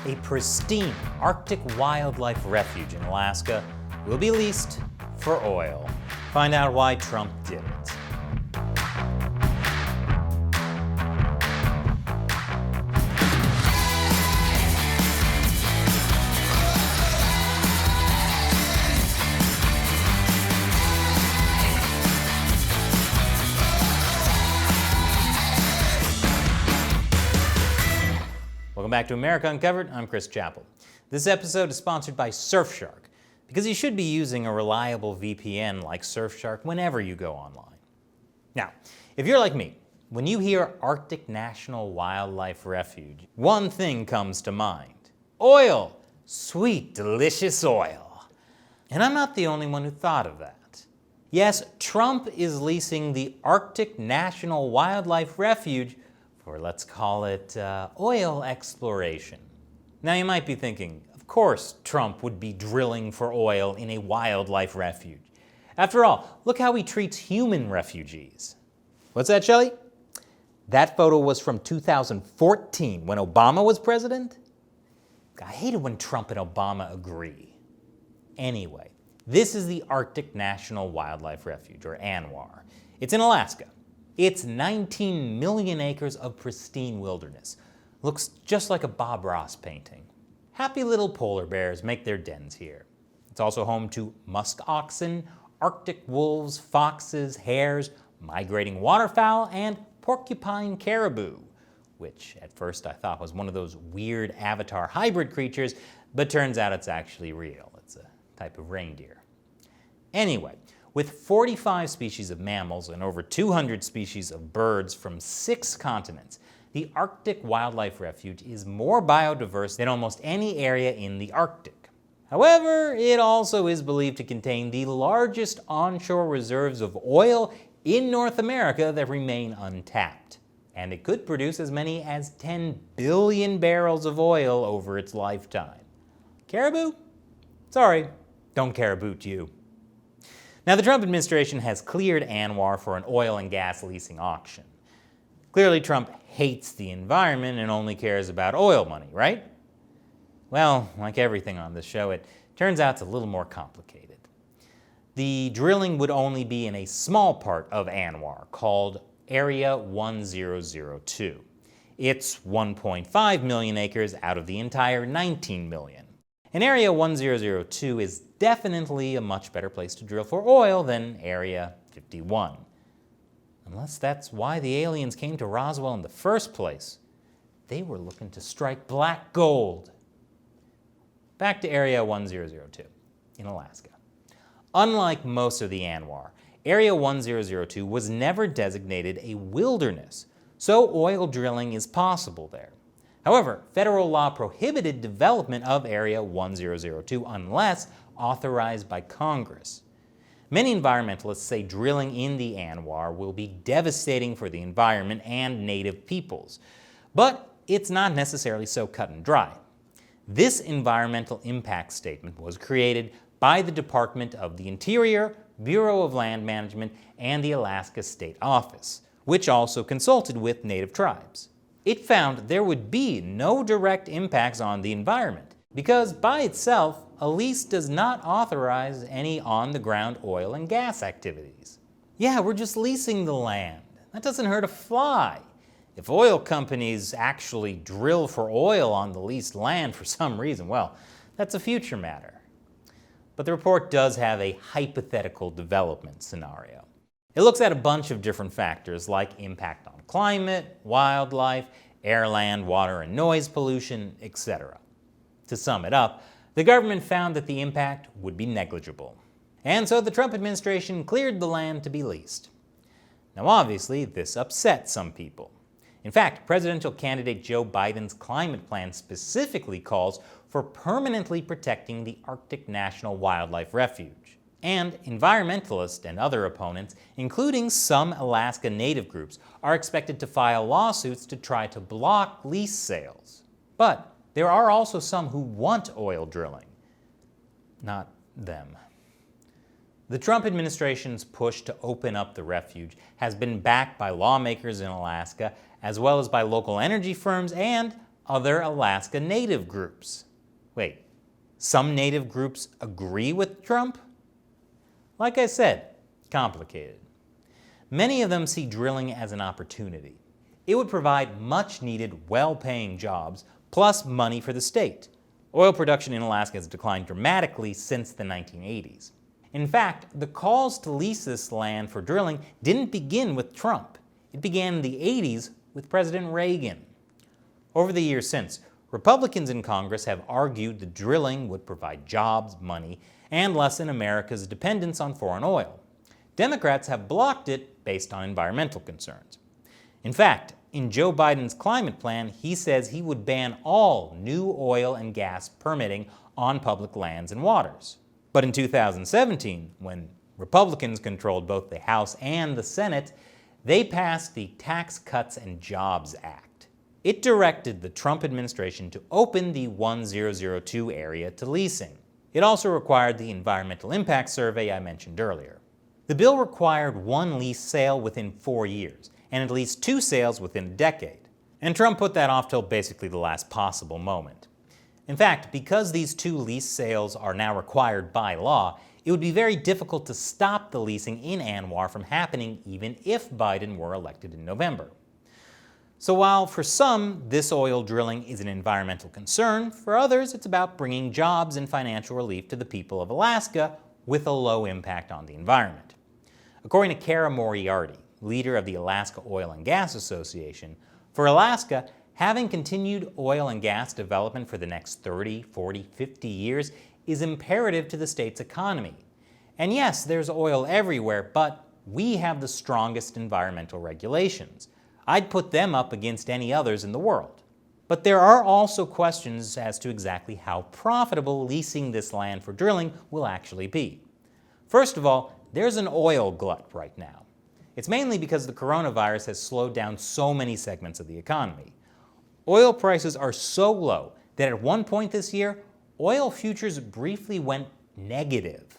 A pristine Arctic Wildlife Refuge in Alaska will be leased for oil. Find out why Trump did it. Welcome back to America Uncovered. I'm Chris Chappell. This episode is sponsored by Surfshark, because you should be using a reliable VPN like Surfshark whenever you go online. Now, if you're like me, when you hear Arctic National Wildlife Refuge, one thing comes to mind: oil. Sweet, delicious oil. And I'm not the only one who thought of that. Yes, Trump is leasing the Arctic National Wildlife Refuge for, let's call it, oil exploration. Now you might be thinking, of course Trump would be drilling for oil in a wildlife refuge. After all, look how he treats human refugees. What's that, Shelley? That photo was from 2014 when Obama was president? I hate it when Trump and Obama agree. Anyway, this is the Arctic National Wildlife Refuge, or ANWR. It's in Alaska. It's 19 million acres of pristine wilderness. Looks just like a Bob Ross painting. Happy little polar bears make their dens here. It's also home to musk oxen, Arctic wolves, foxes, hares, migrating waterfowl, and porcupine caribou, which at first I thought was one of those weird Avatar hybrid creatures, but turns out it's actually real. It's a type of reindeer. Anyway, with 45 species of mammals and over 200 species of birds from 6 continents, the Arctic Wildlife Refuge is more biodiverse than almost any area in the Arctic. However, it also is believed to contain the largest onshore reserves of oil in North America that remain untapped. And it could produce as many as 10 billion barrels of oil over its lifetime. Caribou? Sorry, don't caribou you. Now, the Trump administration has cleared ANWR for an oil and gas leasing auction. Clearly, Trump hates the environment and only cares about oil money, right? Well, like everything on this show, it turns out it's a little more complicated. The drilling would only be in a small part of ANWR called Area 1002. It's 1.5 million acres out of the entire 19 million. And Area 1002 is definitely a much better place to drill for oil than Area 51. Unless that's why the aliens came to Roswell in the first place. They were looking to strike black gold. Back to Area 1002 in Alaska. Unlike most of the ANWR, Area 1002 was never designated a wilderness, so oil drilling is possible there. However, federal law prohibited development of Area 1002 unless authorized by Congress. Many environmentalists say drilling in the ANWR will be devastating for the environment and native peoples, but it's not necessarily so cut and dry. This environmental impact statement was created by the Department of the Interior, Bureau of Land Management, and the Alaska State Office, which also consulted with native tribes. It found there would be no direct impacts on the environment because by itself, a lease does not authorize any on-the-ground oil and gas activities. Yeah, we're just leasing the land. That doesn't hurt a fly. If oil companies actually drill for oil on the leased land for some reason, well, that's a future matter. But the report does have a hypothetical development scenario. It looks at a bunch of different factors like impact on climate, wildlife, air, land, water, and noise pollution, etc. To sum it up, the government found that the impact would be negligible. And so the Trump administration cleared the land to be leased. Now obviously, this upset some people. In fact, presidential candidate Joe Biden's climate plan specifically calls for permanently protecting the Arctic National Wildlife Refuge. And environmentalists and other opponents, including some Alaska Native groups, are expected to file lawsuits to try to block lease sales. But there are also some who want oil drilling. Not them. The Trump administration's push to open up the refuge has been backed by lawmakers in Alaska, as well as by local energy firms and other Alaska Native groups. Wait, some Native groups agree with Trump? Like I said, complicated. Many of them see drilling as an opportunity. It would provide much-needed, well-paying jobs, plus money for the state. Oil production in Alaska has declined dramatically since the 1980s. In fact, the calls to lease this land for drilling didn't begin with Trump. It began in the 80s with President Reagan. Over the years since, Republicans in Congress have argued the drilling would provide jobs, money, and lessen America's dependence on foreign oil. Democrats have blocked it based on environmental concerns. In fact, in Joe Biden's climate plan, he says he would ban all new oil and gas permitting on public lands and waters. But in 2017, when Republicans controlled both the House and the Senate, they passed the Tax Cuts and Jobs Act. It directed the Trump administration to open the 1002 area to leasing. It also required the environmental impact survey I mentioned earlier. The bill required one lease sale within 4 years, and at least 2 sales within a decade. And Trump put that off till basically the last possible moment. In fact, because these 2 lease sales are now required by law, it would be very difficult to stop the leasing in ANWR from happening even if Biden were elected in November. So while for some this oil drilling is an environmental concern, for others it's about bringing jobs and financial relief to the people of Alaska with a low impact on the environment. According to Kara Moriarty, leader of the Alaska Oil and Gas Association, for Alaska, having continued oil and gas development for the next 30, 40, 50 years is imperative to the state's economy. And yes, there's oil everywhere, but we have the strongest environmental regulations. I'd put them up against any others in the world. But there are also questions as to exactly how profitable leasing this land for drilling will actually be. First of all, there's an oil glut right now. It's mainly because the coronavirus has slowed down so many segments of the economy. Oil prices are so low that at one point this year, oil futures briefly went negative.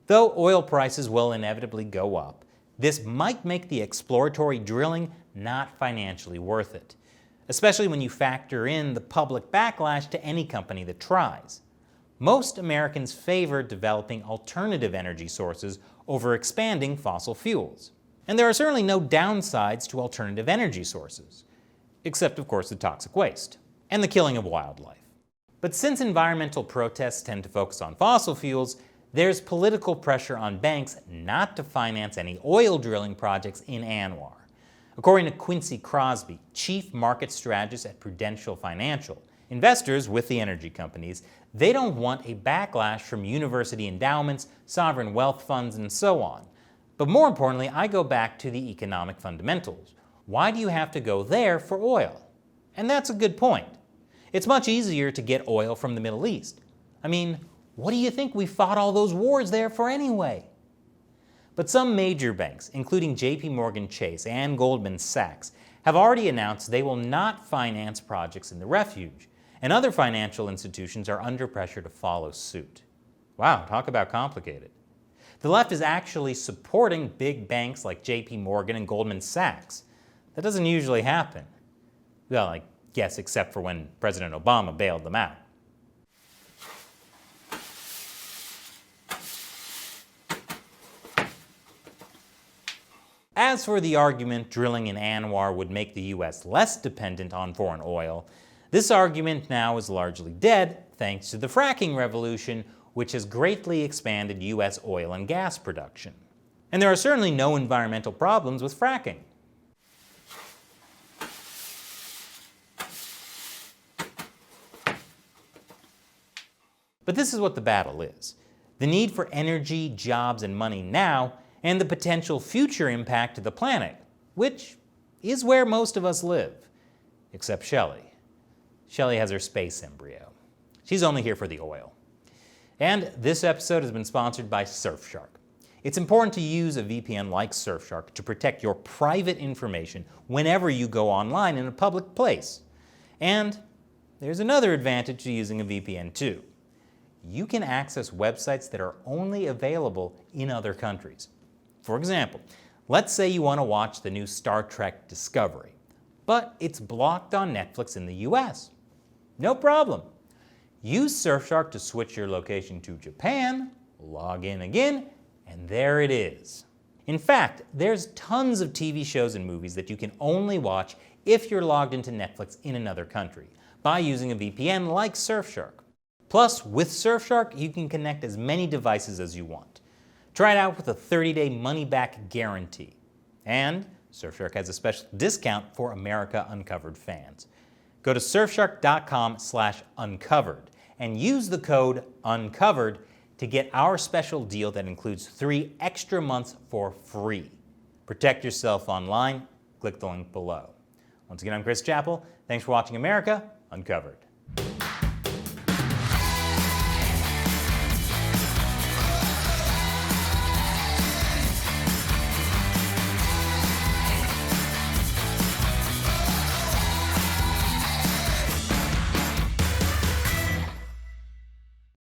Though oil prices will inevitably go up, this might make the exploratory drilling not financially worth it, especially when you factor in the public backlash to any company that tries. Most Americans favor developing alternative energy sources over expanding fossil fuels. And there are certainly no downsides to alternative energy sources, except of course the toxic waste and the killing of wildlife. But since environmental protests tend to focus on fossil fuels, there's political pressure on banks not to finance any oil drilling projects in ANWR. According to Quincy Crosby, chief market strategist at Prudential Financial, investors with the energy companies, they don't want a backlash from university endowments, sovereign wealth funds, and so on. But more importantly, I go back to the economic fundamentals. Why do you have to go there for oil? And that's a good point. It's much easier to get oil from the Middle East. I mean, what do you think we fought all those wars there for anyway? But some major banks, including JP Chase and Goldman Sachs, have already announced they will not finance projects in the refuge, and other financial institutions are under pressure to follow suit. Wow, talk about complicated. The left is actually supporting big banks like JP and Goldman Sachs. That doesn't usually happen. Well, I guess except for when President Obama bailed them out. As for the argument drilling in ANWR would make the U.S. less dependent on foreign oil, this argument now is largely dead thanks to the fracking revolution, which has greatly expanded U.S. oil and gas production. And there are certainly no environmental problems with fracking. But this is what the battle is: the need for energy, jobs, and money now, and the potential future impact to the planet, which is where most of us live, except Shelley. Shelley has her space embryo. She's only here for the oil. And this episode has been sponsored by Surfshark. It's important to use a VPN like Surfshark to protect your private information whenever you go online in a public place. And there's another advantage to using a VPN too. You can access websites that are only available in other countries. For example, let's say you want to watch the new Star Trek Discovery, but it's blocked on Netflix in the US. No problem. Use Surfshark to switch your location to Japan, log in again, and there it is. In fact, there's tons of TV shows and movies that you can only watch if you're logged into Netflix in another country by using a VPN like Surfshark. Plus, with Surfshark, you can connect as many devices as you want. Try it out with a 30-day money-back guarantee. And Surfshark has a special discount for America Uncovered fans. Go to surfshark.com/uncovered and use the code UNCOVERED to get our special deal that includes 3 extra months for free. Protect yourself online. Click the link below. Once again, I'm Chris Chappell. Thanks for watching America Uncovered.